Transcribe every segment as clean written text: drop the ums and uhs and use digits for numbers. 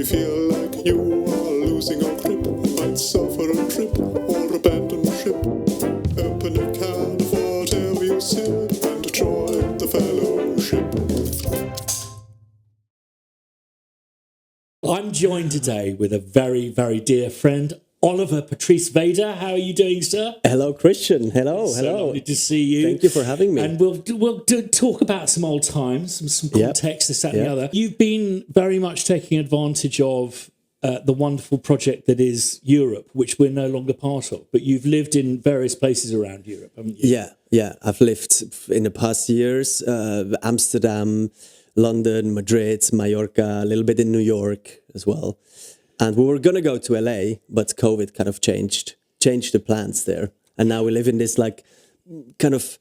you feel like you are losing your grip, might suffer a trip or abandon ship, open a can of whatever you sip and join the fellowship. I'm joined today with a very, very dear friend, Oliver Patrice-Weder. How are you doing, sir? Hello, Christian. Hello. Lovely to see you. Thank you for having me. And we'll talk about some old times, some context, this, that, and the other. You've been very much taking advantage of the wonderful project that is Europe, which we're no longer part of. But you've lived in various places around Europe, haven't you? Yeah. I've lived in the past years, Amsterdam, London, Madrid, Mallorca, a little bit in New York as well. And we were going to go to LA, but COVID kind of changed the plans there. And now we live in this like kind of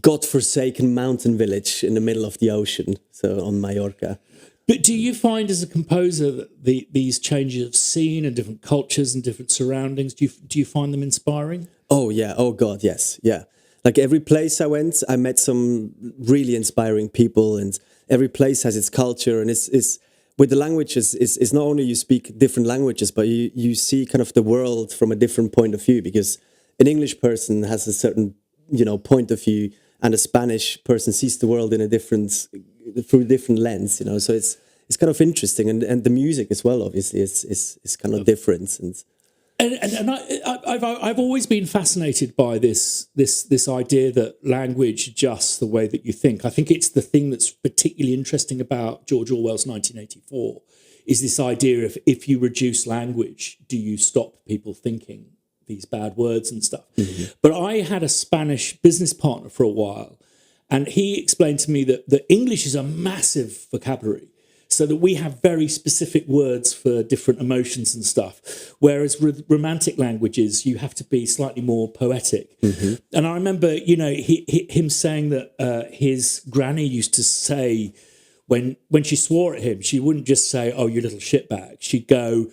godforsaken mountain village in the middle of the ocean, so on Mallorca. But do you find as a composer that these changes of scene and different cultures and different surroundings, do you find them inspiring? Oh, yeah. Oh, God, yes. Yeah. Like every place I went, I met some really inspiring people, and every place has its culture, and it's with the languages, it's not only you speak different languages, but you see kind of the world from a different point of view, because an English person has a certain, point of view, and a Spanish person sees the world through a different lens, so it's kind of interesting, and the music as well, obviously, is kind of different. And I've always been fascinated by this idea that language adjusts the way that you think. I think it's the thing that's particularly interesting about George Orwell's 1984 is this idea of if you reduce language, do you stop people thinking these bad words and stuff? Mm-hmm. But I had a Spanish business partner for a while, and he explained to me that English is a massive vocabulary, so that we have very specific words for different emotions and stuff. Whereas with romantic languages, you have to be slightly more poetic. Mm-hmm. And I remember, him saying that his granny used to say, when she swore at him, she wouldn't just say, "Oh, you little shitbag." She'd go,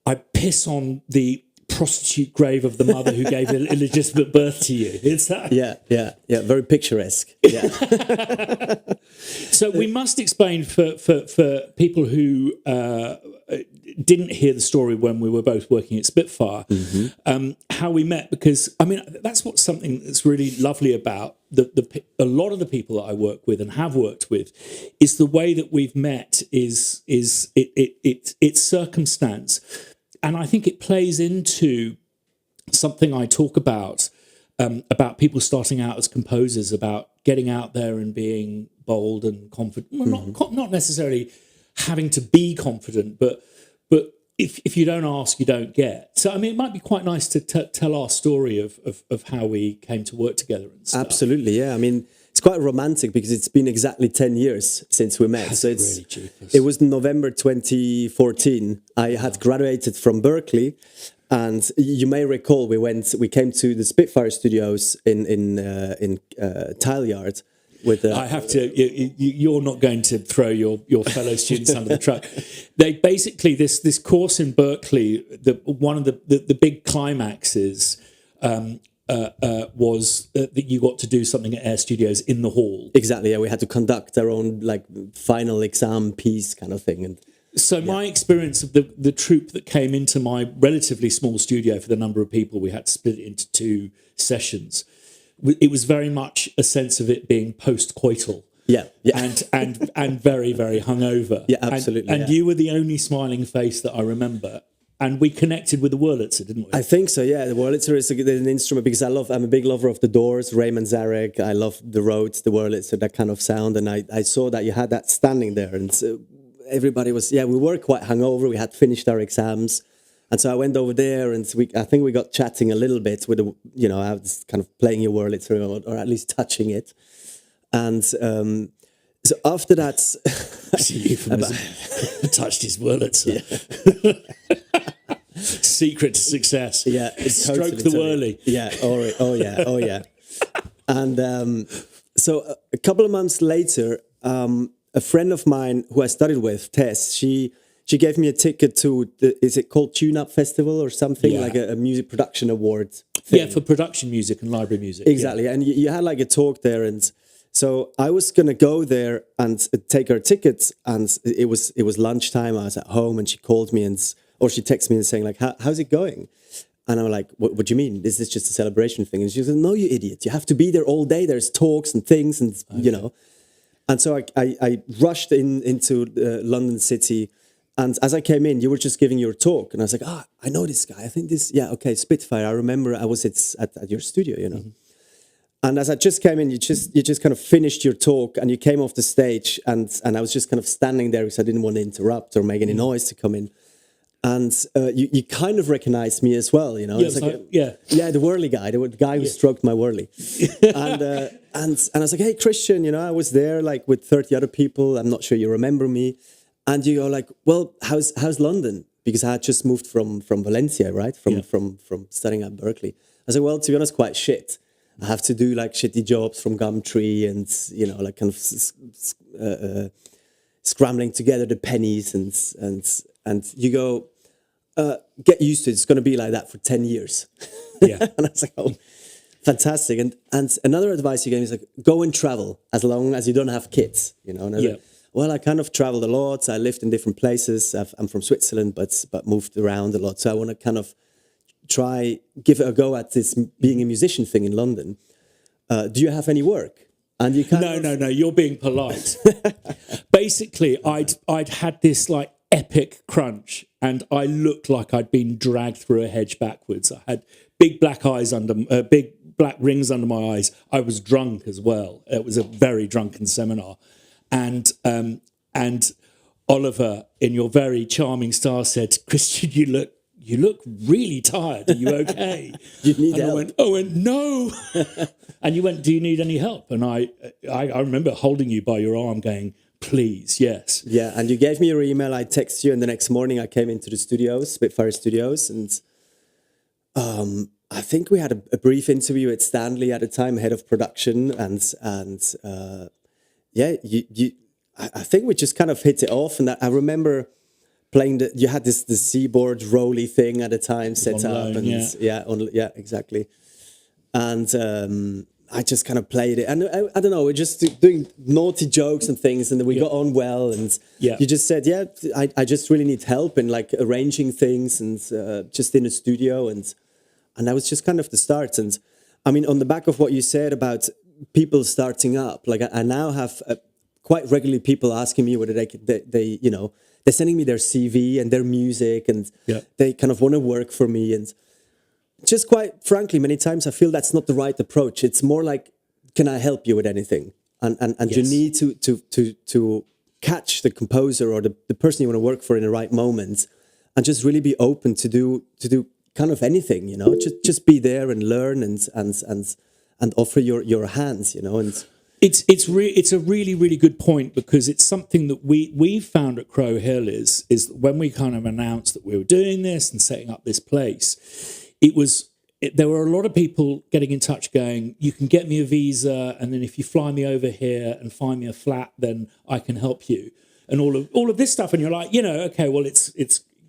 "I piss on the prostitute grave of the mother who gave illegitimate birth to you." It's that. Yeah. Very picturesque. Yeah. So we must explain for people who didn't hear the story when we were both working at Spitfire, mm-hmm. How we met, because that's something that's really lovely about a lot of the people that I work with and have worked with, is the way that we've met is it's circumstance. And I think it plays into something I talk about people starting out as composers, about getting out there and being bold and confident. Well, not necessarily having to be confident, but if you don't ask, you don't get. So, it might be quite nice to tell our story of how we came to work together and stuff. Absolutely, yeah. It's quite romantic because it's been exactly 10 years since we met. That's so really it was November 2014. I had graduated from Berkeley, and you may recall we came to the Spitfire studios in Tile Yard. I have to. You're not going to throw your fellow students under the truck. They basically this course in Berkeley. One of the big climaxes. Was that you got to do something at Air Studios in the hall. Exactly, yeah. We had to conduct our own final exam piece kind of thing. And so my experience of the troupe that came into my relatively small studio, for the number of people, we had to split it into 2 sessions. It was very much a sense of it being post-coital. Yeah. And very, very hungover. Yeah, absolutely. And you were the only smiling face that I remember. And we connected with the Wurlitzer, didn't we? I think so, yeah. The Wurlitzer is an instrument because I'm a big lover of the Doors, Raymond Zarek. I love the Rhodes, the Wurlitzer, that kind of sound. And I saw that you had that standing there. And so everybody was, we were quite hungover. We had finished our exams. And so I went over there, and I think we got chatting a little bit with, I was kind of playing your Wurlitzer, or at least touching it. And so after that... touched his Wurlitzer. Yeah. Secret to success. Yeah, stroke the whirly. Yeah. Oh yeah. And so a couple of months later, a friend of mine who I studied with, Tess, she gave me a ticket to is it called Tune Up Festival or something, like a music production award thing. Yeah, for production music and library music. Exactly, and you had like a talk there, and So I was gonna go there and take her tickets, and it was lunchtime. I was at home, and she called me or she texted me and saying like, "How's it going?" And I'm like, what do you mean? Is this just a celebration thing? And she said, "No, you idiot! You have to be there all day. There's talks and things, and you know." And so I rushed into London City. And as I came in, you were just giving your talk. And I was like, I know this guy. I think okay, Spitfire. I remember I was at your studio, you know. Mm-hmm. And as I just came in, you just kind of finished your talk and you came off the stage. And I was just kind of standing there because I didn't want to interrupt or make any noise to come in. And you kind of recognized me as well, you know. Yeah, the whirly guy, the guy who stroked my whirly. And I was like, "Hey, Christian, you know, I was there like with 30 other people. I'm not sure you remember me." And you go like, "Well, how's London?" Because I had just moved from Valencia, right? From studying at Berkeley. I said, "Well, to be honest, quite shit. I have to do like shitty jobs from Gumtree and, you know, like kind of scrambling together the pennies and you go, get used to it. It's going to be like that for 10 years. Yeah. And I was like, oh, fantastic. And another advice you gave me is like, go and travel as long as you don't have kids, you know. And I was like, well, I kind of traveled a lot. I lived in different places. I'm from Switzerland, but moved around a lot. So I want to kind of give it a go at this being a musician thing in London. Do you have any work? And you No, you're being polite. Basically, I'd had this like epic crunch, and I looked like I'd been dragged through a hedge backwards. I had big black rings under my eyes. I was drunk as well. It was a very drunken seminar, and Oliver, in your very charming style, said, "Christian, you look really tired. Are you okay?" You need and help. I went, no. And you went, "Do you need any help?" And I remember holding you by your arm going, "Please, yes." Yeah, and you gave me your email, I texted you, and the next morning I came into the studios, Spitfire Studios, and I think we had a brief interview at Stanley at the time, head of production, and I think we just kind of hit it off, and I remember playing you had this Seaboard Rolly thing at the time set up, and exactly, and I just kind of played it, and I don't know, we're just doing naughty jokes and things, and then we got on well, and you just said, I just really need help in like arranging things and just in a studio, and that was just kind of the start. And I mean, on the back of what you said about people starting up, like I now have quite regularly people asking me whether they you know, they're sending me their CV and their music, and they kind of want to work for me. And just quite frankly, many times I feel that's not the right approach. It's more like, can I help you with anything? And you need to catch the composer or the person you want to work for in the right moment, and just really be open to do kind of anything, you know. Just be there and learn and offer your hands, you know. And it's a really, really good point, because it's something that we found at Crow Hill is when we kind of announced that we were doing this and setting up this place, there were a lot of people getting in touch going, "You can get me a visa, and then if you fly me over here and find me a flat, then I can help you," and all of this stuff. And you're like, you know, okay, well, it's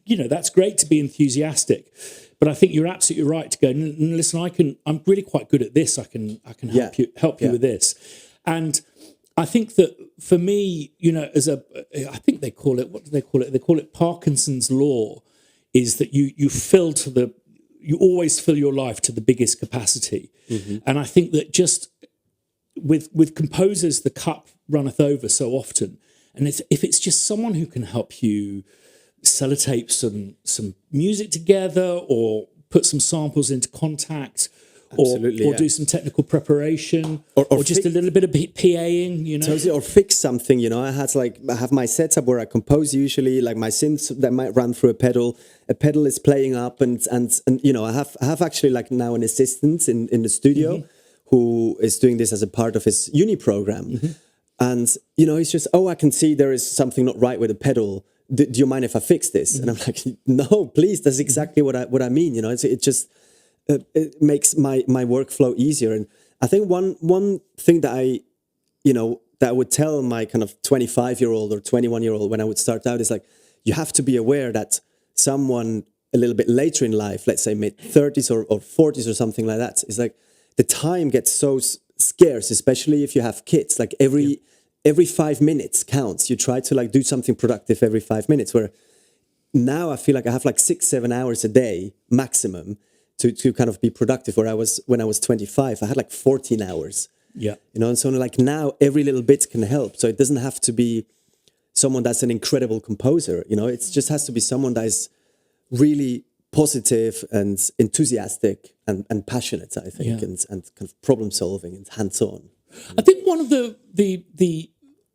you know, that's great to be enthusiastic, but I think you're absolutely right to go, "Listen, I'm really quite good at this. I can help you with this." And I think that for me, you know, I think they call it, what do they call it? They call it Parkinson's law, is that you always fill your life to the biggest capacity. Mm-hmm. And I think that just with composers, the cup runneth over so often. And if it's just someone who can help you sellotape some music together, or put some samples into Contact, or do some technical preparation, or just a little bit of PAing, you know. Totally, or fix something, you know. I have my setup where I compose usually, like my synths that might run through a pedal. A pedal is playing up, and you know, I have actually like now an assistant in the studio who is doing this as a part of his uni program. Mm-hmm. And you know, he's just, I can see there is something not right with the pedal. Do you mind if I fix this? Mm-hmm. And I'm like, no, please. That's exactly what I mean. You know, it just it makes my workflow easier. And I think one thing that I would tell my kind of 25-year-old or 21-year-old when I would start out is like, you have to be aware that someone a little bit later in life, let's say mid-30s or 40s or something like that, is like the time gets so scarce, especially if you have kids. Like every 5 minutes counts. You try to like do something productive every 5 minutes. Where now I feel like I have like 6-7 hours a day maximum to kind of be productive. Where when I was 25, I had like 14 hours. Yeah. You know, and so like now every little bit can help. So it doesn't have to be someone that's an incredible composer. You know, it just has to be someone that is really positive and enthusiastic and passionate, I think, and kind of problem solving and hands-on. I think one of the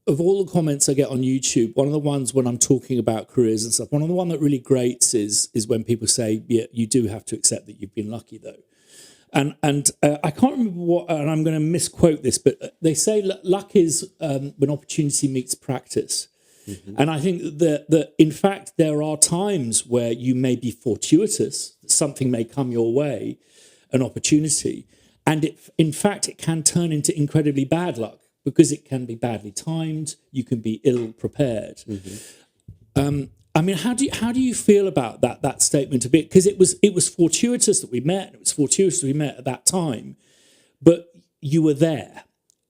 of all the comments I get on YouTube, one of the ones when I'm talking about careers and stuff, one of the one that really grates is when people say, yeah, you do have to accept that you've been lucky though. And I can't remember what, and I'm going to misquote this, but they say luck is when opportunity meets practice. Mm-hmm. And I think that in fact, there are times where you may be fortuitous, something may come your way, an opportunity, and in fact, it can turn into incredibly bad luck because it can be badly timed, you can be ill prepared. Mm-hmm. I mean, how do you feel about that statement a bit? Because it was fortuitous that we met, it was fortuitous that we met at that time, but you were there,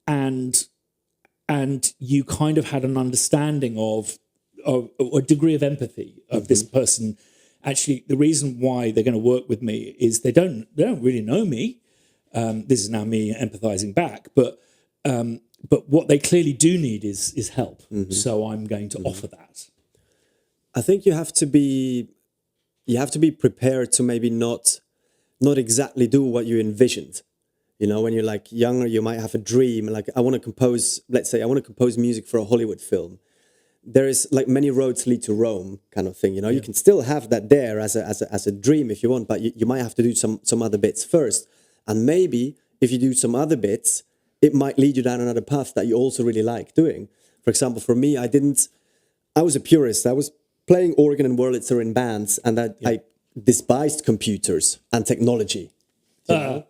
and you kind of had an understanding of a degree of empathy of mm-hmm. this person. Actually, the reason why they're going to work with me is they don't really know me. This is now me empathizing back, but what they clearly do need is help. Mm-hmm. So I'm going to mm-hmm. offer that. I think you have to be prepared to maybe not exactly do what you envisioned. You know, when you're like younger, you might have a dream. Like I want to compose music for a Hollywood film. There is like many roads lead to Rome kind of thing. You know, you can still have that there as a dream if you want, but you might have to do some other bits first. And maybe if you do some other bits, it might lead you down another path that you also really like doing. For example, for me, I was a purist. I was playing organ and Wurlitzer in bands, and I despised computers and technology. You know?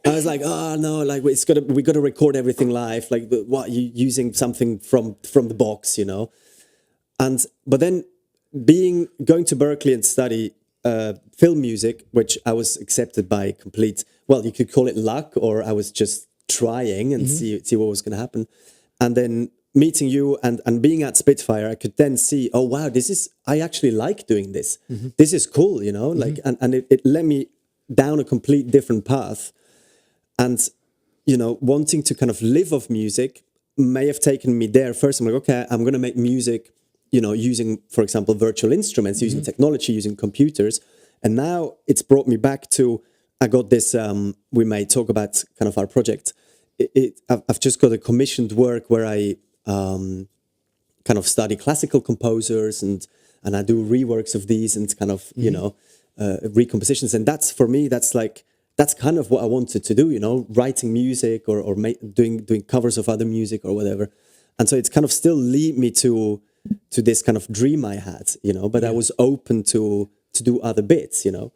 I was like, oh no, like we got to record everything live. Like, what, you using something from the box, you know? But then going to Berkeley and study film music, which I was accepted by complete. Well, you could call it luck, or I was just trying and mm-hmm. see what was going to happen, and then meeting you and being at Spitfire, I could then see, oh wow, I actually like doing this. Mm-hmm. This is cool, you know, like, mm-hmm. and it led me down a complete different path. And, you know, wanting to kind of live off music may have taken me there first. I'm like, okay, I'm going to make music, you know, using, for example, virtual instruments, mm-hmm. using technology, using computers. And now it's brought me back to, I got this, we may talk about kind of our project. I've just got a commissioned work where I kind of study classical composers and I do reworks of these and kind of, mm-hmm. you know, recompositions. And that's, for me, that's kind of what I wanted to do, you know, writing music or doing covers of other music or whatever. And so it's kind of still lead me to this kind of dream I had, you know, but I was open to do other bits, you know.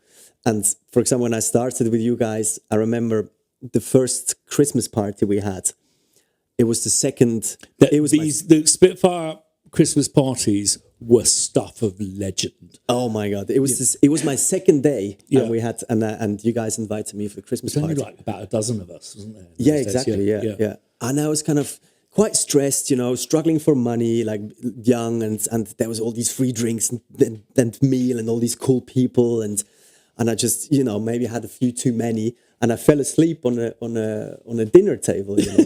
And for example, when I started with you guys, I remember the first Christmas party we had. It was the second. The Spitfire Christmas parties were stuff of legend. Oh my God! It was it was my second day, and we had and you guys invited me for the Christmas party. Only like about a dozen of us, wasn't there? Yeah, exactly. Yeah. And I was kind of quite stressed, you know, struggling for money, like young, and there was all these free drinks and meal and all these cool people, and I just, you know, maybe had a few too many, and I fell asleep on a dinner table, you know.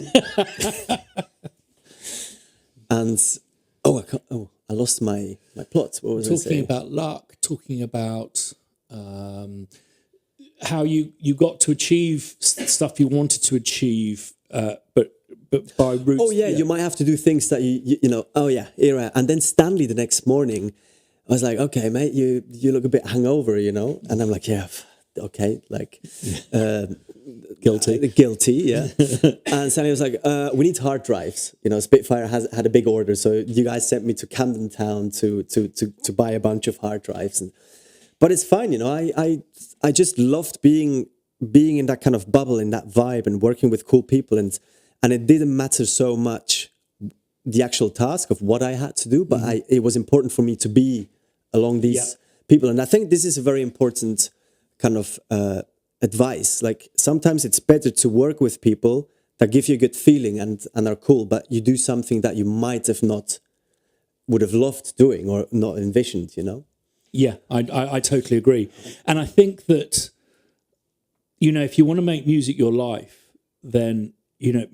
And I lost my plot. What was I saying? Talking about luck, talking about how you got to achieve stuff you wanted to achieve, but by routes. Oh yeah, you might have to do things that you know. Oh yeah, era. And then Stanley the next morning, I was like, okay, mate, you look a bit hungover, you know. And I'm like, yeah, okay, like guilty, yeah. And Stanley was like, we need hard drives. You know, Spitfire had a big order, so you guys sent me to Camden Town to buy a bunch of hard drives. But it's fine, you know. I just loved being in that kind of bubble, in that vibe, and working with cool people, and it didn't matter so much the actual task of what I had to do, but mm-hmm. It was important for me to be along these people. And I think this is a very important kind of advice. Like sometimes it's better to work with people that give you a good feeling and are cool, but you do something that you might have not would have loved doing or not envisioned, you know? Yeah, I totally agree. And I think that, you know, if you want to make music your life, then, you know,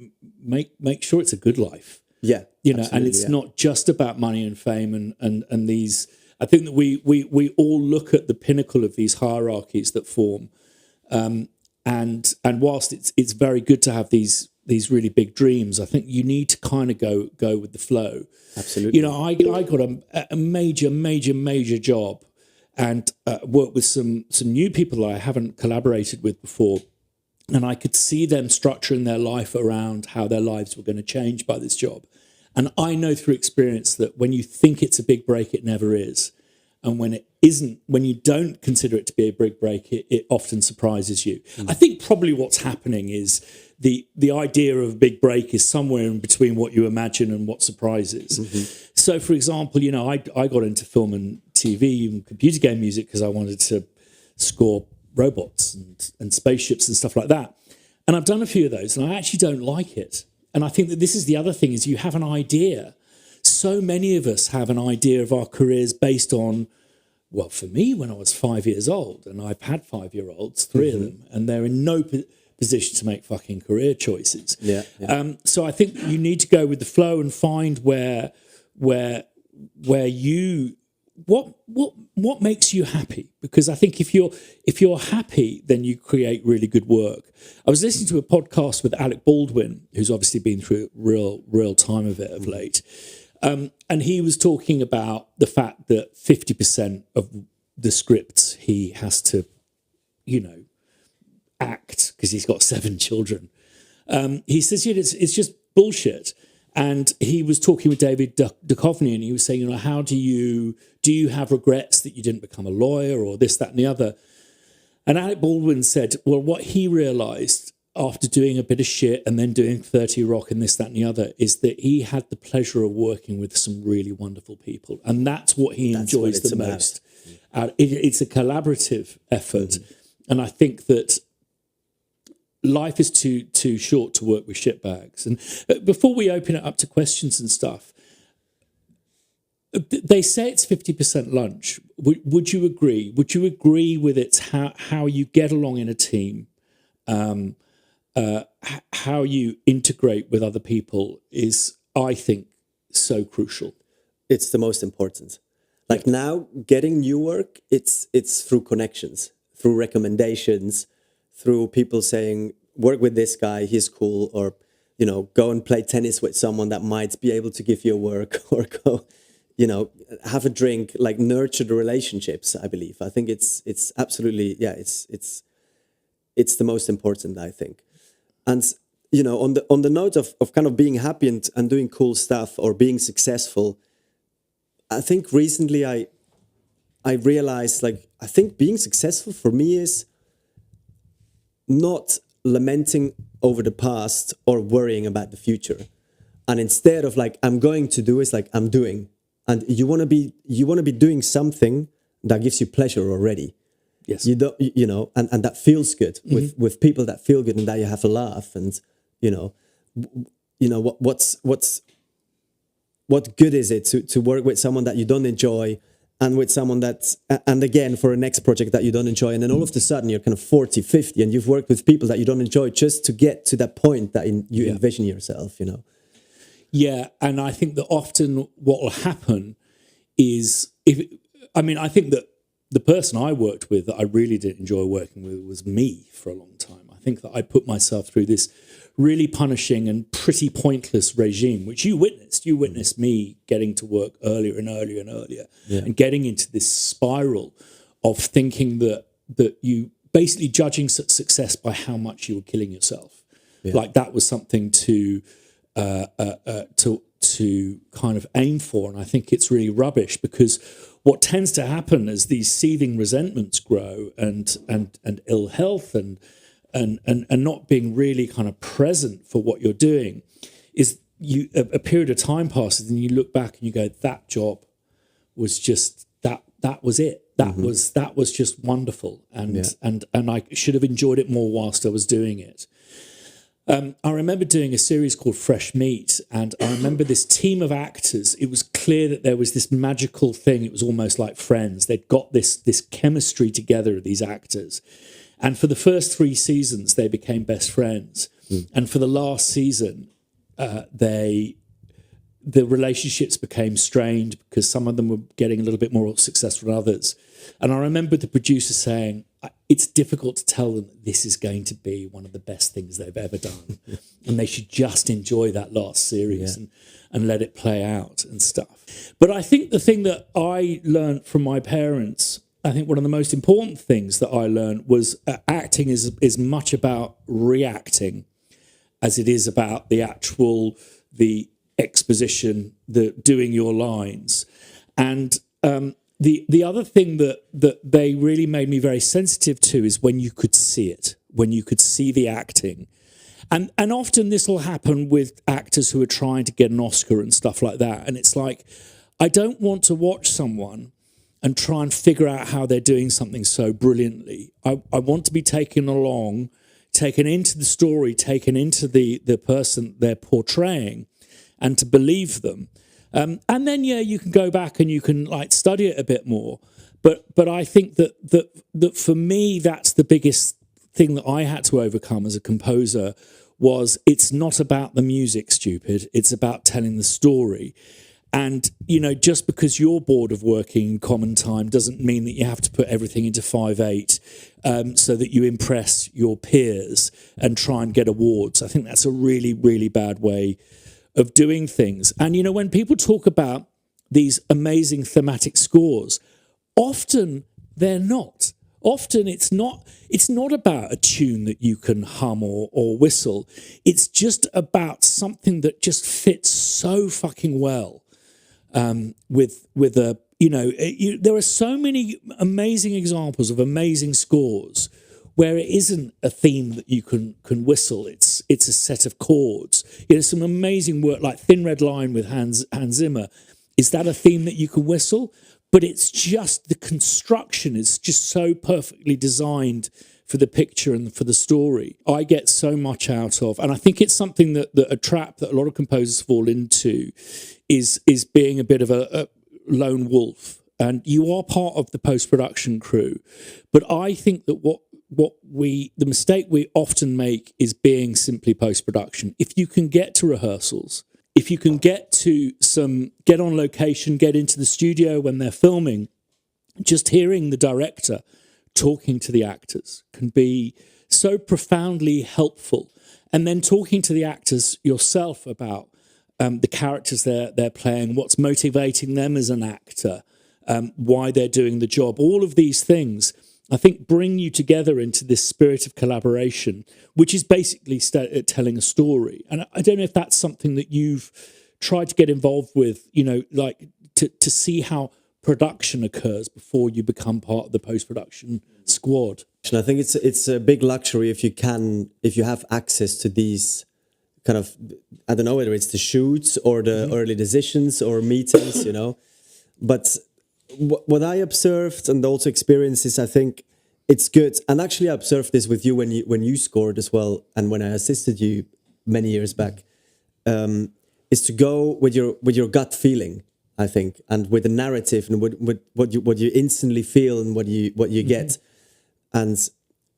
make sure it's a good life. Yeah. You know, and it's not just about money and fame and these. I think that we all look at the pinnacle of these hierarchies that form. And whilst it's very good to have these really big dreams, I think you need to kind of go with the flow. Absolutely. You know, I got a major job and worked with some new people that I haven't collaborated with before. And I could see them structuring their life around how their lives were going to change by this job. And I know through experience that when you think it's a big break, it never is. And when it isn't, when you don't consider it to be a big break, it often surprises you. I think probably what's happening is the idea of a big break is somewhere in between what you imagine and what surprises. So, for example, you know, I got into film and TV and computer game music because I wanted to score robots and spaceships and stuff like that. And I've done a few of those, and I actually don't like it. And I think that this is the other thing, is you have an idea. So many of us have an idea of our careers based on, well, for me, when I was 5 years old, and I've had 5-year-olds, 3 of them, and they're in no position to make fucking career choices. Yeah. So I think you need to go with the flow and find where you what makes you happy, because I think if you're happy, then you create really good work. I was listening to a podcast with Alec Baldwin, who's obviously been through real time of it of late, and he was talking about the fact that 50% of the scripts he has to, you know, act because he's got 7 children. He says, yeah, it's just bullshit. And he was talking with David Duchovny, and he was saying, you know, how do you have regrets that you didn't become a lawyer or this, that, and the other? And Alec Baldwin said, well, what he realised after doing a bit of shit and then doing 30 Rock and this, that, and the other is that he had the pleasure of working with some really wonderful people. And that's what he enjoys the most. It's a collaborative effort. And I think that life is too short to work with shitbags. And before we open it up to questions and stuff, they say it's 50% lunch. Would you agree? Would you agree with it's how you get along in a team, how you integrate with other people is, I think, so crucial. It's the most important. Like now, getting new work, it's through connections, through recommendations, through people saying, work with this guy, he's cool, or, you know, go and play tennis with someone that might be able to give you work, or go, you know, have a drink, like nurture the relationships, I believe. I think it's absolutely, it's the most important, I think. And, you know, on the note of kind of being happy and doing cool stuff or being successful, I think recently I realized, like, I think being successful for me is not lamenting over the past or worrying about the future. And instead of like, I'm going to do, it's like, I'm doing. And you want to be doing something that gives you pleasure already. Yes. You don't, you know, and that feels good with people that feel good and that you have a laugh. And, you know, what good is it to work with someone that you don't enjoy, and with someone that's, and again, for a next project that you don't enjoy, and then all of a sudden you're kind of 40, 50, and you've worked with people that you don't enjoy just to get to that point that you envision yourself, you know? Yeah, and I think that often what will happen is, I think that the person I worked with that I really didn't enjoy working with was me for a long time. I think that I put myself through this really punishing and pretty pointless regime, which you witnessed. You witnessed me getting to work earlier and earlier and earlier, and getting into this spiral of thinking that you basically judging success by how much you were killing yourself. Like that was something to kind of aim for, and I think it's really rubbish, because what tends to happen as these seething resentments grow and ill health and not being really kind of present for what you're doing is a period of time passes and you look back and you go, that job was just that was it. that was just wonderful, and I should have enjoyed it more whilst I was doing it. I remember doing a series called Fresh Meat, and I remember this team of actors. It was clear that there was this magical thing. It was almost like Friends. They'd got this chemistry together, these actors. And for the first 3 seasons, they became best friends. And for the last season, the relationships became strained because some of them were getting a little bit more successful than others. And I remember the producer saying, it's difficult to tell them that this is going to be one of the best things they've ever done. And they should just enjoy that last series and let it play out and stuff. But I think the thing that I learned from my parents, I think one of the most important things that I learned was acting is much about reacting as it is about the exposition, the doing your lines. And the other thing that they really made me very sensitive to is when you could see it, when you could see the acting. And often this will happen with actors who are trying to get an Oscar and stuff like that. And it's like, I don't want to watch someone and try and figure out how they're doing something so brilliantly. I want to be taken along, taken into the story, taken into the person they're portraying, and to believe them. And then, you can go back and you can study it a bit more. But I think that for me, that's the biggest thing that I had to overcome as a composer was it's not about the music, stupid. It's about telling the story. And, just because you're bored of working in common time doesn't mean that you have to put everything into 5/8 so that you impress your peers and try and get awards. I think that's a really, really bad way of doing things. And, when people talk about these amazing thematic scores, often they're not. Often it's not about a tune that you can hum or whistle. It's just about something that just fits so fucking well with a, there are so many amazing examples of amazing scores where it isn't a theme that you can whistle. It's a set of chords. There's some amazing work like Thin Red Line with Hans Zimmer. Is that a theme that you can whistle? But it's just the construction is just so perfectly designed for the picture and for the story. I get so much out of, and I think it's something that a trap that a lot of composers fall into is being a bit of a lone wolf. And you are part of the post-production crew. But I think that the mistake we often make is being simply post-production. If you can get to rehearsals, if you can get on location, get into the studio when they're filming, just hearing the director talking to the actors can be so profoundly helpful. And then talking to the actors yourself about the characters they're playing, what's motivating them as an actor, why they're doing the job, all of these things, I think bring you together into this spirit of collaboration, which is basically telling a story. And I don't know if that's something that you've tried to get involved with, to see how production occurs before you become part of the post-production squad. And I think it's a big luxury if you have access to these kind of, I don't know whether it's the shoots or the early decisions or meetings, But what I observed and also experienced is I think it's good. And actually I observed this with you when you scored as well and when I assisted you many years back, is to go with your gut feeling, I think, and with the narrative and with what you instantly feel and what you get. And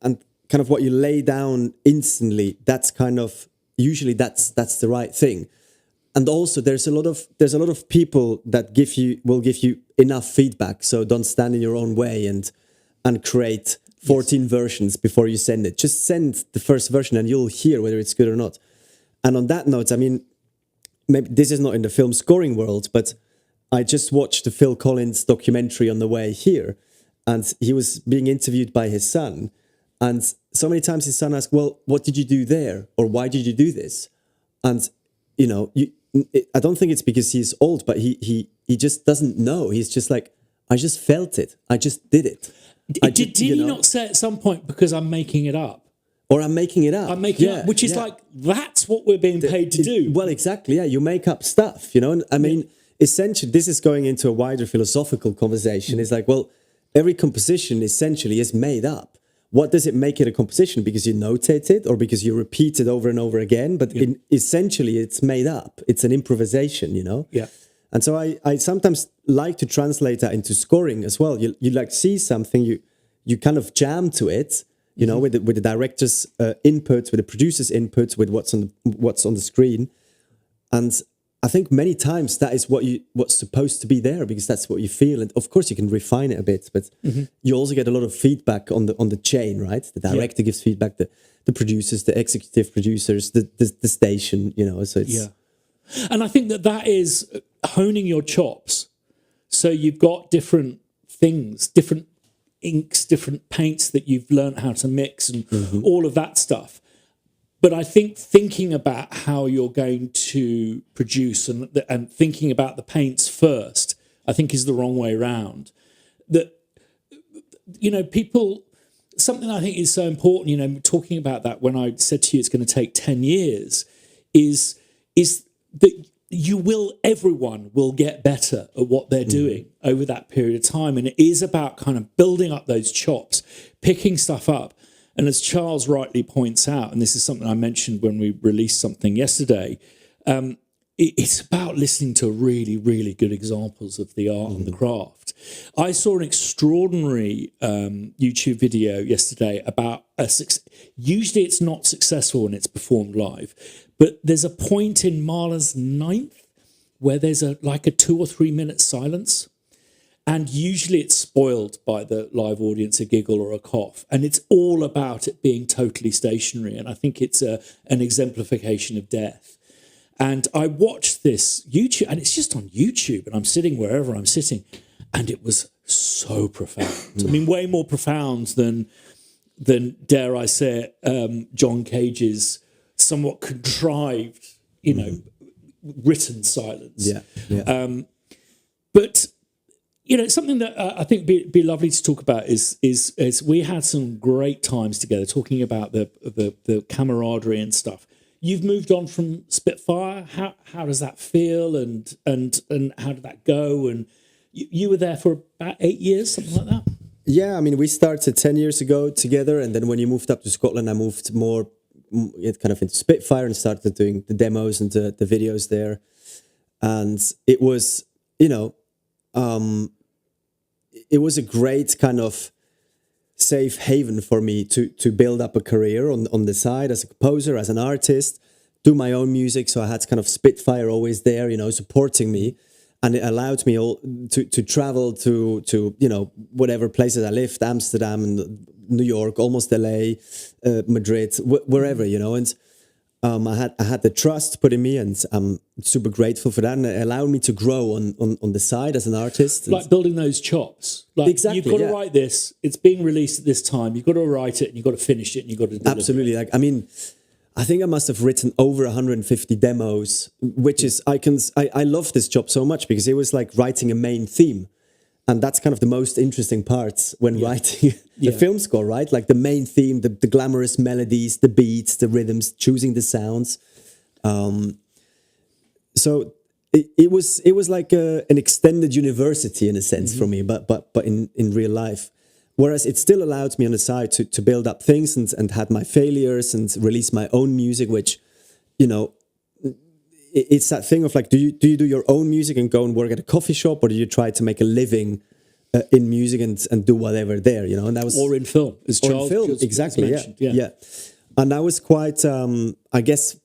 kind of what you lay down instantly, that's kind of usually that's the right thing. And also there's a lot of people that will give you enough feedback, so don't stand in your own way and create 14 versions before you send it. Just send the first version and you'll hear whether it's good or not. And on that note, I mean, maybe this is not in the film scoring world, but I just watched the Phil Collins documentary on the way here, and he was being interviewed by his son. And so many times his son asked, well, what did you do there? Or why did you do this? And, I don't think it's because he's old, but he just doesn't know. He's just like, I just felt it. I just did it. Did he not say at some point, because I'm making it up? Or I'm making it up. I'm making it up, which is like, that's what we're being paid to do. Well, exactly. Yeah, you make up stuff, And I mean, essentially, this is going into a wider philosophical conversation. It's like, well, every composition essentially is made up. What does it make it a composition? Because you notate it or because you repeat it over and over again? But essentially, it's made up. It's an improvisation, you know? Yeah. And so I sometimes like to translate that into scoring as well. You like see something, you kind of jam to it, you know, with the director's input, with the producer's input, with what's on the screen. And I think many times that is what's supposed to be there, because that's what you feel. And of course you can refine it a bit, but you also get a lot of feedback on the chain, right? The director gives feedback, the producers, the executive producers, the station, you know. So it's and I think that is honing your chops. So you've got different things, different inks, different paints that you've learned how to mix and all of that stuff. But I think thinking about how you're going to produce and thinking about the paints first, I think is the wrong way around. That, you know, something I think is so important, you know, talking about that when I said to you it's going to take 10 years, is that everyone will get better at what they're doing over that period of time. And it is about kind of building up those chops, picking stuff up. And as Charles rightly points out, and this is something I mentioned when we released something yesterday, it's about listening to really, really good examples of the art and the craft. I saw an extraordinary YouTube video yesterday about usually it's not successful when it's performed live, but there's a point in Mahler's Ninth where there's a 2 or 3 minute silence. And usually it's spoiled by the live audience, a giggle or a cough. And it's all about it being totally stationary. And I think it's an exemplification of death. And I watched this YouTube, and it's just on YouTube, and I'm sitting wherever I'm sitting, and it was so profound. I mean, way more profound than dare I say it, John Cage's somewhat contrived, you know, written silence. Yeah. But you know, something that I think be lovely to talk about is we had some great times together talking about the camaraderie and stuff. You've moved on from Spitfire. How does that feel, and how did that go? And you were there for about 8 years, something like that. Yeah, I mean, we started 10 years ago together, and then when you moved up to Scotland, I moved more kind of into Spitfire and started doing the demos and the videos there. And it was, you know, it was a great kind of safe haven for me to build up a career on the side as a composer, as an artist, do my own music. So I had kind of Spitfire always there, you know, supporting me. And it allowed me to travel to you know, whatever places I lived, Amsterdam and New York, almost LA, Madrid, wherever, you know. And I had the trust put in me, and I'm super grateful for that. And it allowed me to grow on the side as an artist. Like building those chops. Like, exactly, you've got to write this. It's being released at this time. You've got to write it, and you've got to finish it, and you've got to deliver absolutely. it. Like, I mean, I think I must have written over 150 demos, which is I love this job so much because it was like writing a main theme. And that's kind of the most interesting parts when writing a film score, right? Like the main theme, the glamorous melodies, the beats, the rhythms, choosing the sounds. So it was like an extended university in a sense for me, but in real life. Whereas it still allowed me on the side to build up things and had my failures and release my own music, which, you know, it's that thing of like, do you do your own music and go and work at a coffee shop, or do you try to make a living in music and do whatever there, you know? And that was, or in film, as Charles, exactly, yeah. And I was quite, I guess,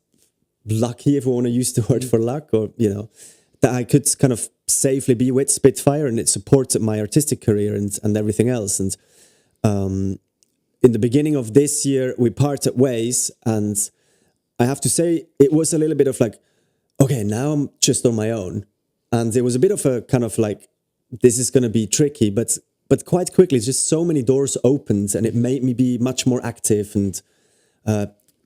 lucky, if we want to use the word for luck, or, you know, that I could kind of safely be with Spitfire, and it supported my artistic career and everything else. And in the beginning of this year, we parted ways, and I have to say it was a little bit of like, okay, now I'm just on my own. And there was a bit of a kind of like, this is going to be tricky, but quite quickly, just so many doors opened, and it made me be much more active and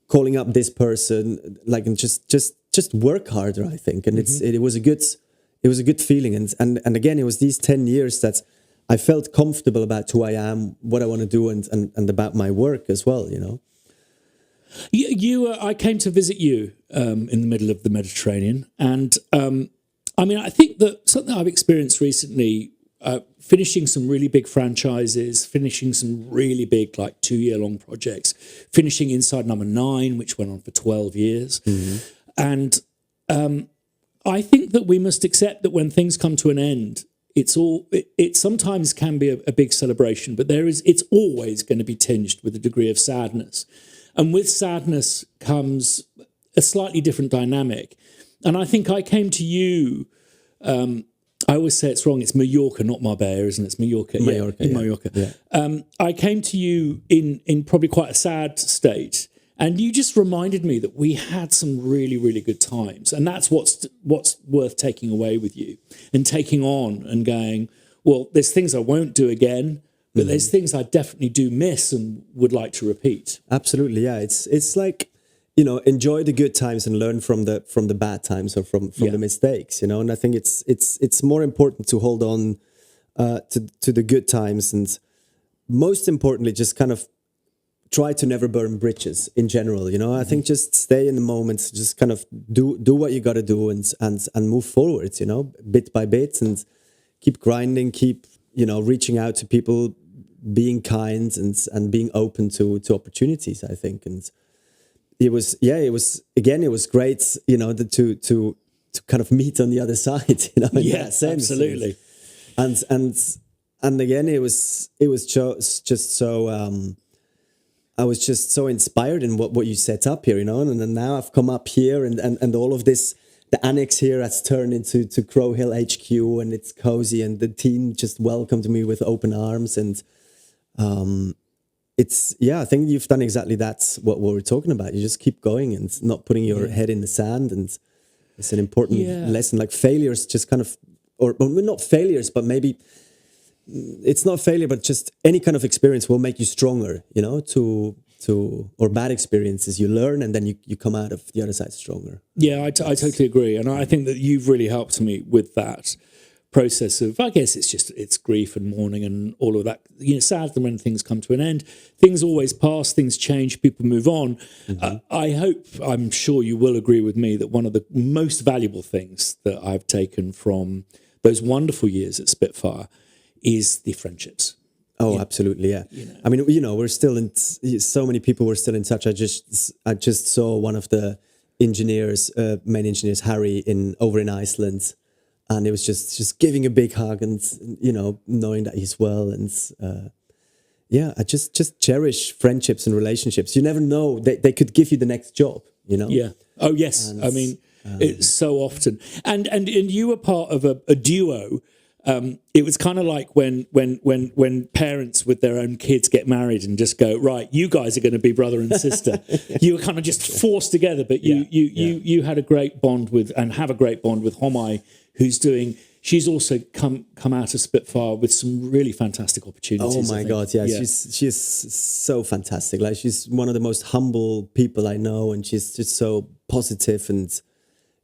calling up this person, like, and just work harder, I think. And it was a good feeling. And again, it was these 10 years that I felt comfortable about who I am, what I want to do, and about my work as well, you know. I came to visit you in the middle of the Mediterranean, and I mean, I think that something I've experienced recently finishing some really big franchises, finishing some really big, like 2-year-long projects, finishing Inside Number 9, which went on for 12 years. And I think that we must accept that when things come to an end, it sometimes can be a big celebration, but it's always going to be tinged with a degree of sadness. And with sadness comes a slightly different dynamic. And I think I came to you, I always say it's wrong, it's Mallorca, not Marbella, isn't it? It's Mallorca. Mallorca. Yeah. I came to you in probably quite a sad state, and you just reminded me that we had some really, really good times. And that's what's worth taking away with you and taking on and going, well, there's things I won't do again, but there's things I definitely do miss and would like to repeat. Absolutely, yeah. It's like, enjoy the good times and learn from the bad times or from the mistakes, And I think it's more important to hold on to the good times, and most importantly, just kind of try to never burn bridges in general. I think just stay in the moment, just kind of do what you got to do and move forwards. Bit by bit, and keep grinding, keep reaching out to people, being kind and being open to opportunities. I think and. It was great, to kind of meet on the other side, in that sense. Absolutely. And again, it was just so, I was just so inspired in what you set up here, and then now I've come up here and all of this, the annex here has turned into Crow Hill HQ, and it's cozy, and the team just welcomed me with open arms, and, I think you've done exactly that's what we're talking about. You just keep going and not putting your head in the sand. And it's an important lesson. Like failures just kind of, or not failures, but maybe it's not failure, but just any kind of experience will make you stronger, or bad experiences. You learn and then you come out of the other side stronger. Yeah, I totally agree. And I think that you've really helped me with that process of, I guess it's grief and mourning and all of that. Sad when things come to an end. Things always pass, things change, people move on. I'm sure you will agree with me that one of the most valuable things that I've taken from those wonderful years at Spitfire is the friendships. Oh, absolutely, yeah. I mean, we're still in. So many people were still in touch. I just saw one of the engineers, main engineers, Harry, over in Iceland. And it was just giving a big hug and, knowing that he's well. And I just cherish friendships and relationships. You never know. They could give you the next job, Yeah. Oh, yes. And, I mean, it's so often. And you were part of a duo. It was kind of like when parents with their own kids get married and just go, right, you guys are going to be brother and sister. You were kind of just forced together, but you had a great bond with, and have a great bond with Homai, she's also come out of Spitfire with some really fantastic opportunities. Oh my God, yeah. She's so fantastic. Like, she's one of the most humble people I know, and she's just so positive, and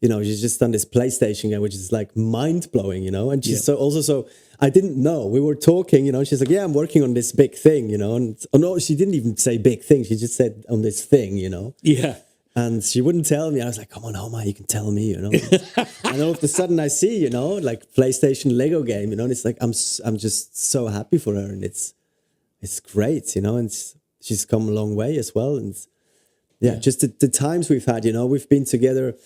she's just done this PlayStation game, which is like mind blowing, and she's so I didn't know. We were talking, she's like, yeah, I'm working on this big thing, and no, she didn't even say big thing, she just said on this thing, Yeah. And she wouldn't tell me. I was like, come on, Homa, you can tell me, And all of a sudden I see, like PlayStation Lego game, and it's like, I'm just so happy for her, and it's great, and she's come a long way as well. And just the times we've had, we've been together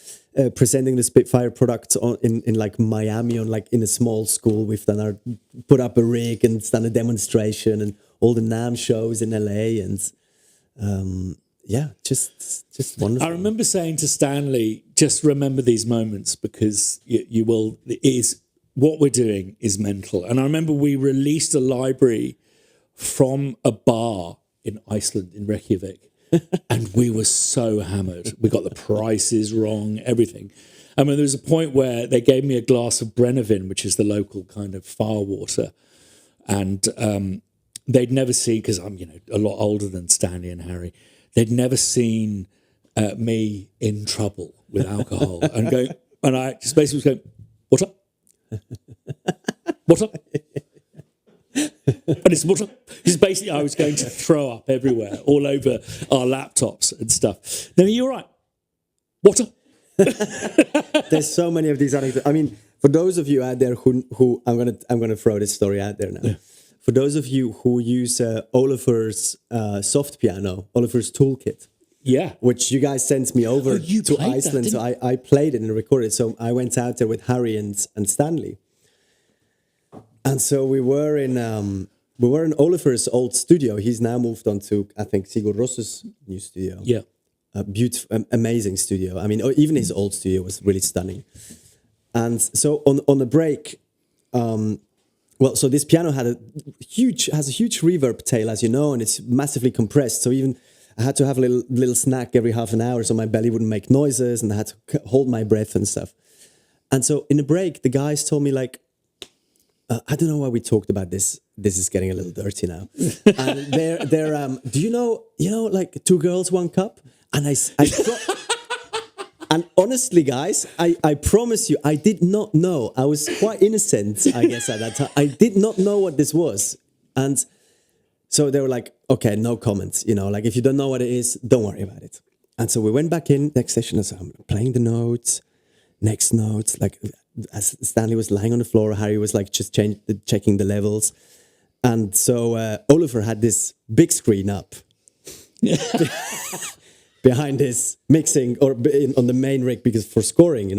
presenting the Spitfire product in like Miami in a small school. We've put up a rig and done a demonstration, and all the NAMM shows in LA, and just wonderful. I remember saying to Stanley, just remember these moments, because you will, what we're doing is mental. And I remember we released a library from a bar in Iceland, in Reykjavik, and we were so hammered. We got the prices wrong, everything. I mean, there was a point where they gave me a glass of Brennivin, which is the local kind of fire water, and they'd never seen, because I'm a lot older than Stanley and Harry, they'd never seen me in trouble with alcohol, and I just basically was going, "What up? What up?" And it's what up. Because basically, I was going to throw up everywhere, all over our laptops and stuff. Then, are you all right? What up? There's so many of these anecdotes. I mean, For those of you out there who I'm gonna throw this story out there now. Yeah. For those of you who use Oliver's soft piano, Oliver's toolkit, which you guys sent me over to Iceland, so I played it and recorded it. So I went out there with Harry and Stanley, and so we were in Oliver's old studio. He's now moved on to, I think, Sigur Ros's new studio. Yeah, a beautiful, amazing studio. I mean, even his old studio was really stunning. And so on the break. So this piano has a huge reverb tail, as you know, and it's massively compressed. So even I had to have a little snack every half an hour so my belly wouldn't make noises, and I had to hold my breath and stuff. And so in the break, the guys told me, like, I don't know why we talked about this. This is getting a little dirty now. And they're do you know like Two Girls, One Cup? And and honestly, guys, I promise you, I did not know. I was quite innocent, I guess, at that time. I did not know what this was. And so they were like, okay, no comments. Like, if you don't know what it is, don't worry about it. And so we went back in next session, and so I'm playing the notes, next notes. Like, as Stanley was lying on the floor, Harry was like just checking the levels. And so Oliver had this big screen up. Behind his mixing or on the main rig, because for scoring,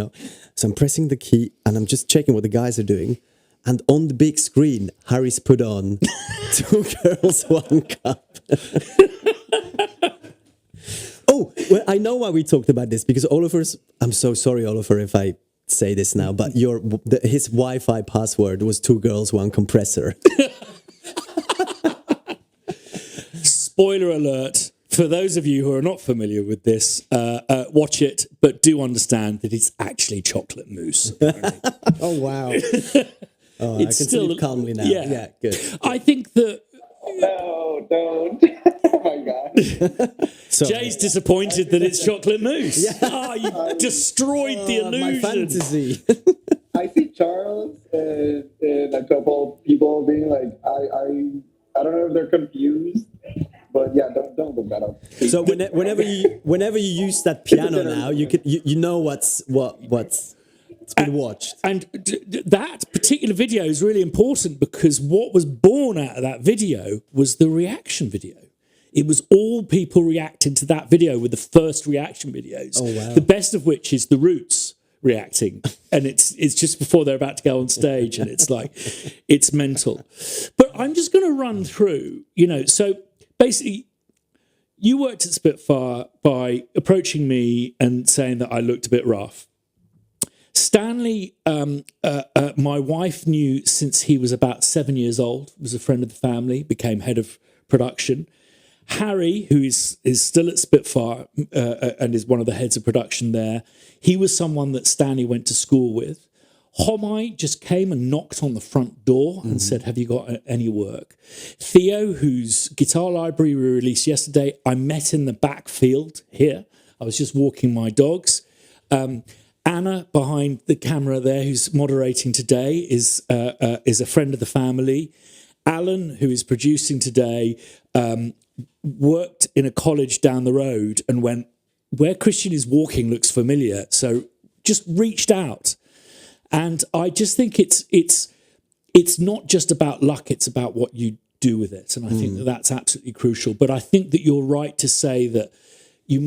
So I'm pressing the key and I'm just checking what the guys are doing. And on the big screen, Harry's put on Two Girls, One Cup. Oh, well, I know why we talked about this, because I'm so sorry, Oliver, if I say this now, but his Wi-Fi password was Two Girls, One Compressor. Spoiler alert. For those of you who are not familiar with this, watch it, but do understand that it's actually chocolate mousse. Oh, wow. I can sleep calmly now. Yeah, good. I think that... No, don't. Oh, my God. Jay's disappointed that it's chocolate mousse. Yeah. You destroyed the illusion. My fantasy. I see Charles and a couple people being like, I don't know if they're confused. But yeah, don't look that up. So whenever you use that piano now, you know what's been watched. And that particular video is really important, because what was born out of that video was the reaction video. It was all people reacting to that video with the first reaction videos. Oh, wow. The best of which is the Roots reacting, and it's just before they're about to go on stage, and it's like, it's mental. But I'm just going to run through, so basically, you worked at Spitfire by approaching me and saying that I looked a bit rough. Stanley, my wife knew since he was about 7 years old, was a friend of the family, became head of production. Harry, who is still at Spitfire and is one of the heads of production there, he was someone that Stanley went to school with. Homai just came and knocked on the front door and said, have you got any work? Theo, whose guitar library we released yesterday, I met in the backfield here. I was just walking my dogs. Anna, behind the camera there, who's moderating today, is a friend of the family. Allan, who is producing today, worked in a college down the road and went, where Christian is walking looks familiar. So just reached out. And I just think it's not just about luck, it's about what you do with it. And I think that that's absolutely crucial. But I think that you're right to say that you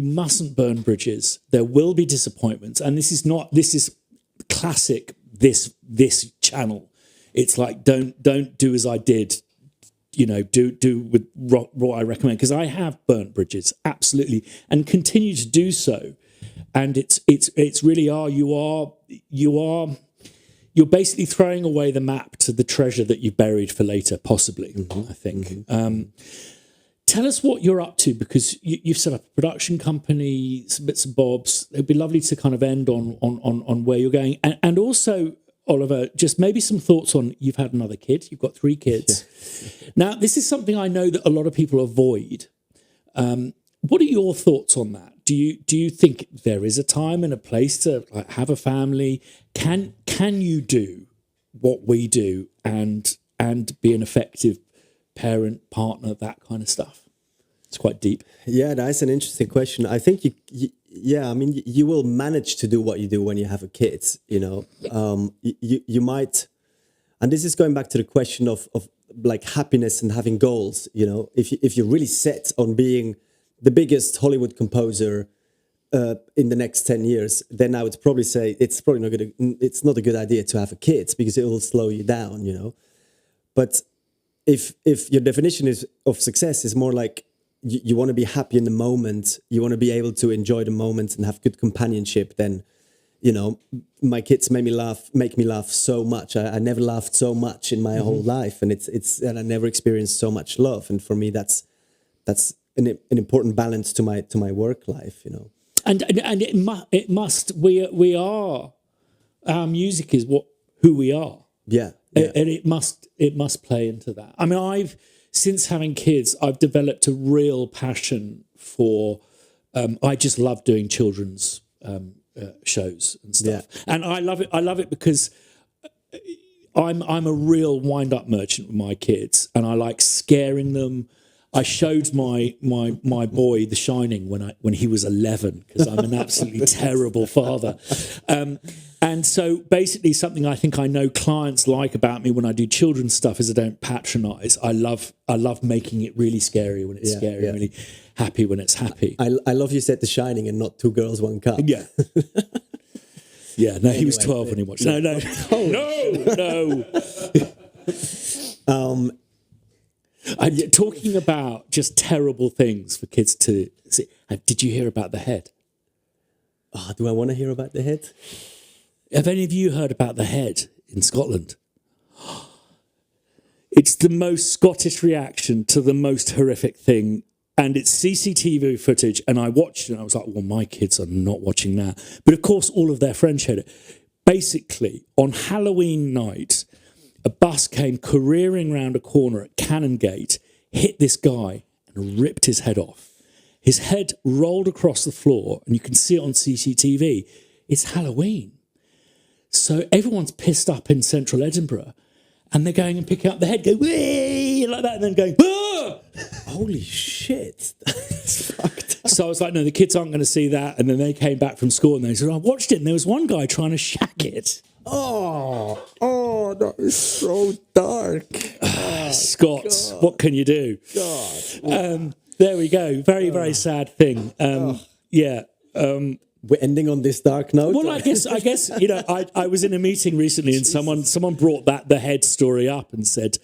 mustn't burn bridges. There will be disappointments. And this is classic this channel. It's like, don't do as I did, do with what I recommend. Because I have burnt bridges, absolutely, and continue to do so. And it's really you're basically throwing away the map to the treasure that you've buried for later, possibly, I think. Tell us what you're up to, because you've set up a production company, some bits and bobs. It'd be lovely to kind of end on where you're going. And also, Oliver, just maybe some thoughts on, you've had another kid, you've got 3 kids. Yeah. Now, this is something I know that a lot of people avoid. What are your thoughts on that? Do you think there is a time and a place to have a family? Can you do what we do and be an effective parent, partner, that kind of stuff? It's quite deep. Yeah, that's an interesting question. I think yeah, I mean, you will manage to do what you do when you have a kid, you know. You might, and this is going back to the question of like happiness and having goals, you know. If you're really set on being the biggest Hollywood composer in the next 10 years, then I would probably say it's not a good idea to have a kid, because it will slow you down, you know. But if your definition of success is more like you want to be happy in the moment, you want to be able to enjoy the moment and have good companionship, then, you know, my kids make me laugh so much. I never laughed so much in my whole life, and and I never experienced so much love. And for me, that's an important balance to my work life, you know. And it must. We are. Our music is who we are. Yeah. And it must play into that. I mean, since having kids, I've developed a real passion for. I just love doing children's shows and stuff, and I love it. I love it because I'm a real wind-up merchant with my kids, and I like scaring them. I showed my boy The Shining when he was 11, because I'm an absolutely terrible father. And so basically something I think I know clients like about me when I do children's stuff is I don't patronize. I love making it really scary when it's scary, and really happy when it's happy. I love you said The Shining and not Two Girls, One Cup. Yeah. Yeah, no, he was 12 when he watched it. No. Talking about just terrible things for kids to see. Did you hear about The Head? Oh, do I want to hear about The Head? Have any of you heard about The Head in Scotland? It's the most Scottish reaction to the most horrific thing. And it's CCTV footage. And I watched it and I was like, well, my kids are not watching that. But of course, all of their friends showed it. Basically, on Halloween night, a bus came careering round a corner at Canongate, hit this guy and ripped his head off. His head rolled across the floor, and you can see it on CCTV. It's Halloween. So everyone's pissed up in central Edinburgh, and they're going and picking up the head, go, wee, like that, and then going, ah! Holy shit. That's fucked up. So I was like, no, the kids aren't going to see that. And then they came back from school, and they said, I watched it, and there was one guy trying to shack it. Oh, that is so dark. Scott, God. What can you do? God. There we go. Very, very sad thing. Yeah. We're ending on this dark note. Well, I guess you know, I was in a meeting recently, and someone brought The Head story up and said,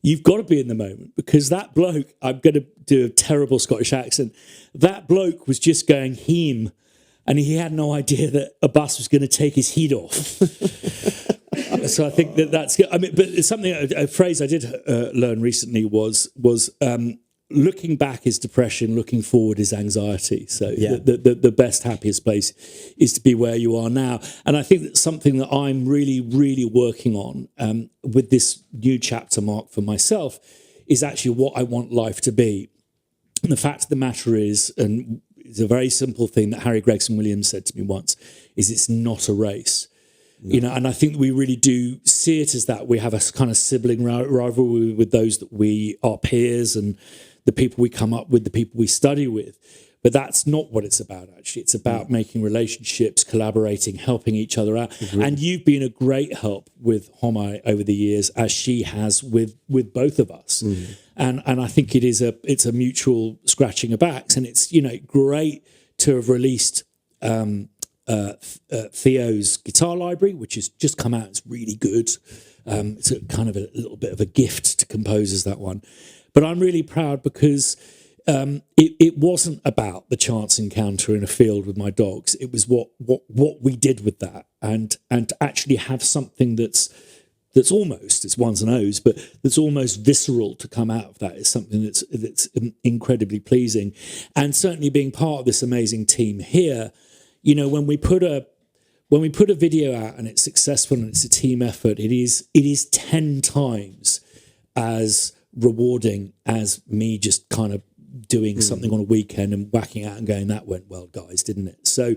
you've got to be in the moment, because that bloke, I'm going to do a terrible Scottish accent, that bloke was just going heme, and he had no idea that a bus was going to take his head off. So I think that's good. I mean, but it's something, a phrase I did learn recently was looking back is depression, looking forward is anxiety. So the best, happiest place is to be where you are now. And I think that's something that I'm really, really working on with this new chapter mark for myself, is actually what I want life to be. And the fact of the matter is, and it's a very simple thing that Harry Gregson Williams said to me once, is it's not a race. No. You know, and I think we really do see it as that. We have a kind of sibling rivalry with those that we are peers and the people we come up with, the people we study with. But that's not what it's about, actually. It's about making relationships, collaborating, helping each other out. Mm-hmm. And you've been a great help with Homai over the years, as she has with both of us. Mm-hmm. And I think it's a mutual scratching of backs. And it's, you know, great to have released Theo's guitar library, which has just come out. It's really good. It's a kind of a little bit of a gift to composers, that one. But I'm really proud because it wasn't about the chance encounter in a field with my dogs. It was what we did with that, and to actually have something that's almost, it's ones and O's, but that's almost visceral to come out of that is something that's incredibly pleasing. And certainly being part of this amazing team here, you know, when we put a video out and it's successful and it's a team effort, it is 10 times as rewarding as me just kind of doing something on a weekend and whacking out and going, that went well, guys, didn't it? So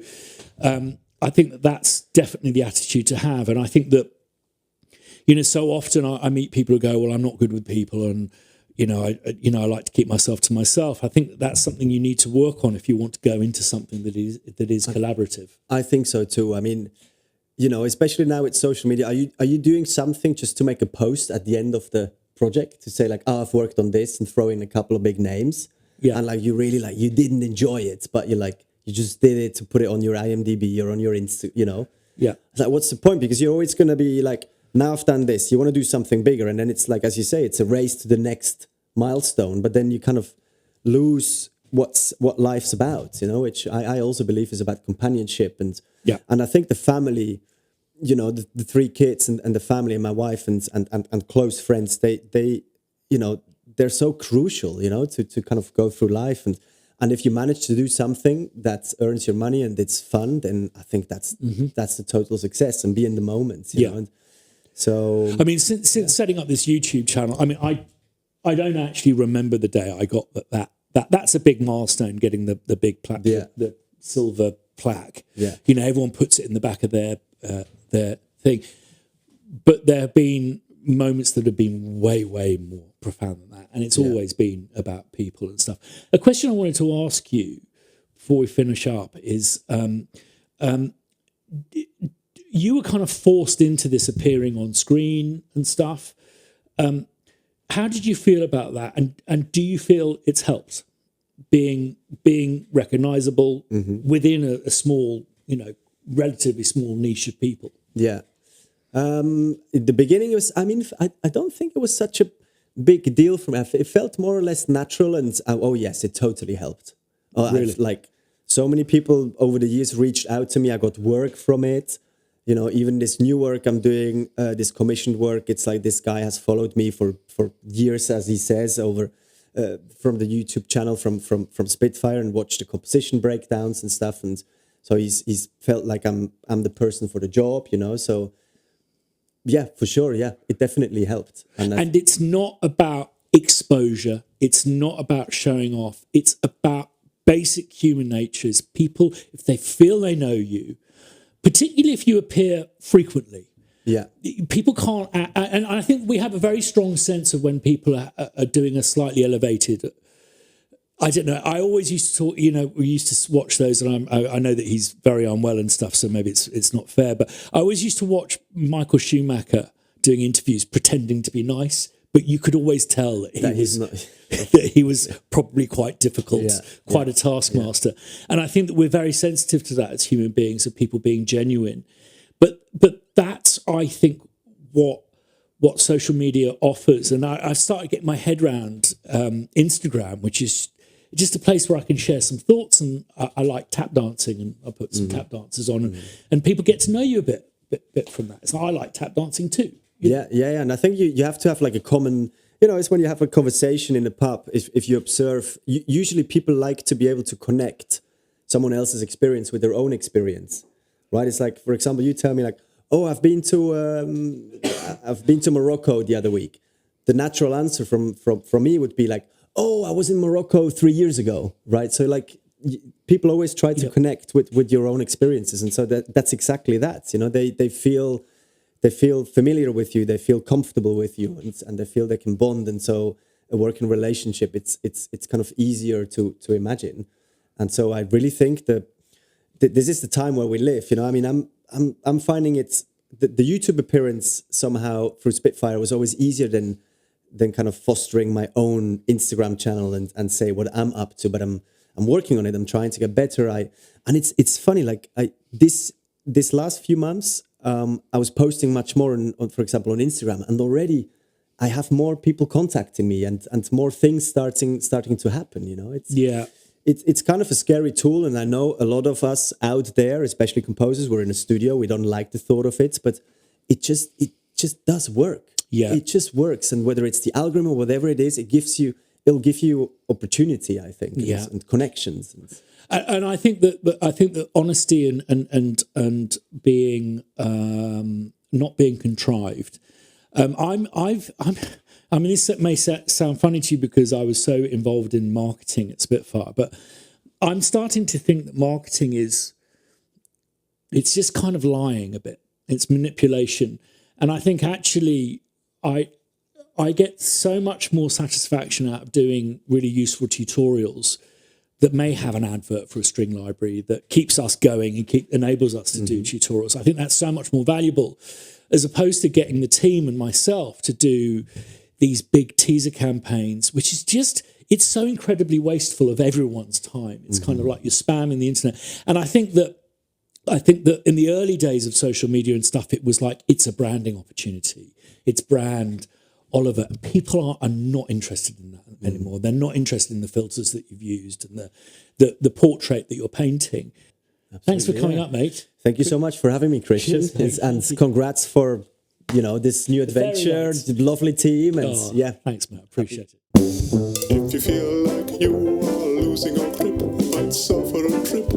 I think that's definitely the attitude to have. And I think that, you know, so often I meet people who go, well, I'm not good with people, and I like to keep myself to myself. I think that's something you need to work on if you want to go into something that is collaborative. I think so too. I mean, especially now with social media, are you doing something just to make a post at the end of the project to say like, oh, I've worked on this, and throw in a couple of big names? Yeah. And like you really like you didn't enjoy it, but you just did it to put it on your IMDb or on your Insta, Yeah. It's like, what's the point? Because you're always going to be like, now I've done this, you want to do something bigger, and then it's like, as you say, it's a race to the next milestone, but then you kind of lose what life's about, which I also believe is about companionship, and I think the family, the three kids and the family and my wife and close friends, they they're so crucial, to kind of go through life, and if you manage to do something that earns your money and it's fun, then I think that's the total success, and be in the moment, you know. And so I mean, since setting up this YouTube channel, I mean, I don't actually remember the day I got that's a big milestone, getting the big plaque, the silver plaque. Yeah. Everyone puts it in the back of their thing, but there have been moments that have been way, way more profound than that, and it's always been about people and stuff. A question I wanted to ask you before we finish up is, you were kind of forced into this appearing on screen and stuff. How did you feel about that? And do you feel it's helped being recognizable within a small, relatively small niche of people? Yeah. In the beginning, I don't think it was such a big deal for me. It felt more or less natural, and oh yes, it totally helped. Really? Like so many people over the years reached out to me. I got work from it. Even this new work I'm doing, this commissioned work, it's like this guy has followed me for years, as he says, over from the YouTube channel from Spitfire, and watched the composition breakdowns and stuff, and so he's felt like I'm the person for the job, So yeah, for sure, yeah, it definitely helped. And it's not about exposure. It's not about showing off. It's about basic human natures. People, if they feel they know you, particularly if you appear frequently. Yeah. People can't, and I think we have a very strong sense of when people are doing a slightly elevated. I don't know. I always used to talk. We used to watch those, and I know that he's very unwell and stuff, so maybe it's not fair. But I always used to watch Michael Schumacher doing interviews, pretending to be nice, but you could always tell that he was probably quite difficult, quite a taskmaster. Yeah. And I think that we're very sensitive to that as human beings, of people being genuine. But that's, I think, what social media offers. And I started getting my head around Instagram, which is just a place where I can share some thoughts, and I like tap dancing, and I put some tap dances on, and people get to know you a bit from that. So I like tap dancing too. Yeah. And I think you have to have like a common, it's when you have a conversation in a pub, if you observe, usually people like to be able to connect someone else's experience with their own experience, right? It's like, for example, you tell me like, oh, I've been to Morocco the other week. The natural answer from me would be like, oh, I was in Morocco 3 years ago, right? So like people always try to connect with your own experiences, and so that's exactly that. They feel familiar with you, they feel comfortable with you, and they feel they can bond, and so a working relationship, it's kind of easier to imagine. And so I really think that this is the time where we live. I'm finding the YouTube appearance somehow through Spitfire was always easier than kind of fostering my own Instagram channel and say what I'm up to. But I'm working on it. I'm trying to get better. And it's funny. Like this last few months, I was posting much more on, for example, on Instagram, and already I have more people contacting me and more things starting to happen. It's kind of a scary tool, and I know a lot of us out there, especially composers, we're in a studio, we don't like the thought of it, but it just does work. Yeah, it just works, and whether it's the algorithm or whatever it is, it'll give you opportunity, I think, and connections. And I think that honesty and being not being contrived. I mean, this may sound funny to you because I was so involved in marketing at Spitfire, but I'm starting to think that marketing it's just kind of lying a bit. It's manipulation. And I think actually I get so much more satisfaction out of doing really useful tutorials that may have an advert for a string library that keeps us going and enables us to do tutorials. I think that's so much more valuable as opposed to getting the team and myself to do these big teaser campaigns, which is just, it's so incredibly wasteful of everyone's time. It's kind of like you're spamming the internet. And I think that in the early days of social media and stuff, it was like, it's a branding opportunity. It's brand Oliver. People are not interested in that anymore. They're not interested in the filters that you've used and the portrait that you're painting. Absolutely, thanks for coming up, mate. Thank you so much for having me, Christian. And congrats for, this new adventure, lovely team. And thanks, Matt. Appreciate it. If you feel like you are losing your grip, might suffer a trip